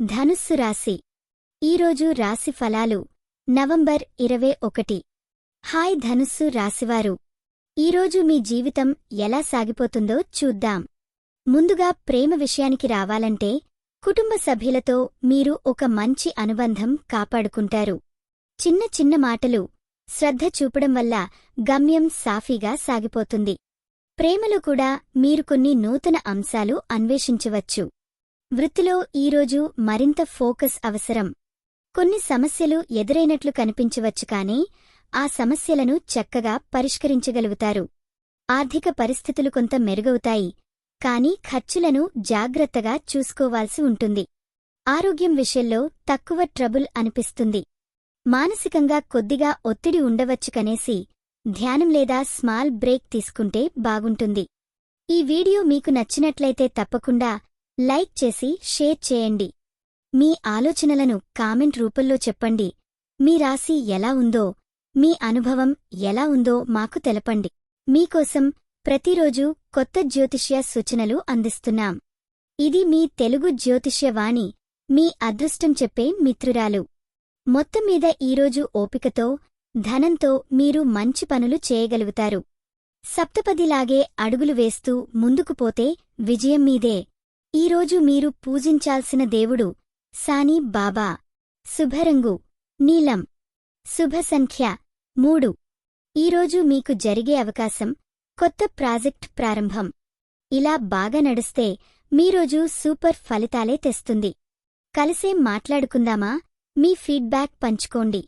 ధనుస్సు రాశి ఈరోజు రాశి ఫలాలు నవంబర్ 21. హాయ్ ధనుస్సు రాశివారు, ఈరోజు మీ జీవితం ఎలా సాగిపోతుందో చూద్దాం. ముందుగా ప్రేమ విషయానికి రావాలంటే కుటుంబ సభ్యులతో మీరు ఒక మంచి అనుబంధం కాపాడుకుంటారు. చిన్న చిన్న మాటలు, శ్రద్ధ చూపడం వల్ల గమ్యం సాఫీగా సాగిపోతుంది. ప్రేమలో కూడా మీరు కొన్ని నూతన అంశాలు అన్వేషించవచ్చు. వృత్తిలో ఈరోజు మరింత ఫోకస్ అవసరం. కొన్ని సమస్యలు ఎదురైనట్లు కనిపించవచ్చు కానీ ఆ సమస్యలను చక్కగా పరిష్కరించగలుగుతారు. ఆర్థిక పరిస్థితులు కొంత మెరుగవుతాయి, కానీ ఖర్చులను జాగ్రత్తగా చూసుకోవాల్సి ఉంటుంది. ఆరోగ్యం విషయంలో తక్కువ ట్రబుల్ అనిపిస్తుంది. మానసికంగా కొద్దిగా ఒత్తిడి ఉండవచ్చు కనేసి ధ్యానం లేదా స్మాల్ బ్రేక్ తీసుకుంటే బాగుంటుంది. ఈ వీడియో మీకు నచ్చినట్లయితే తప్పకుండా లైక్ చేసి షేర్ చేయండి. మీ ఆలోచనలను కామెంట్ రూపంలో చెప్పండి. మీ రాశి ఎలా ఉందో, మీ అనుభవం ఎలా ఉందో మాకు తెలపండి. మీకోసం ప్రతిరోజు కొత్త జ్యోతిష్య సూచనలు అందిస్తున్నాం. ఇది మీ తెలుగు జ్యోతిష్యవాణి, మీ అదృష్టం చెప్పే మిత్రురాలు. మొత్తం మీద ఈరోజు ఓపికతో, ధనంతో మీరు మంచి పనులు చేయగలుగుతారు. సప్తపదిలాగే అడుగులు వేస్తూ ముందుకు పోతే విజయం మీదే. ఈరోజు మీరు పూజించాల్సిన దేవుడు సాని బాబా. శుభరంగు నీలం. శుభ సంఖ్య 3. ఈరోజు మీకు జరిగే అవకాశం కొత్త ప్రాజెక్ట్ ప్రారంభం. ఇలా బాగా నడిస్తే మీరోజు సూపర్ ఫలితాలే తెస్తుంది. కలిసే మాట్లాడుకుందామా? మీ ఫీడ్బ్యాక్ పంచుకోండి.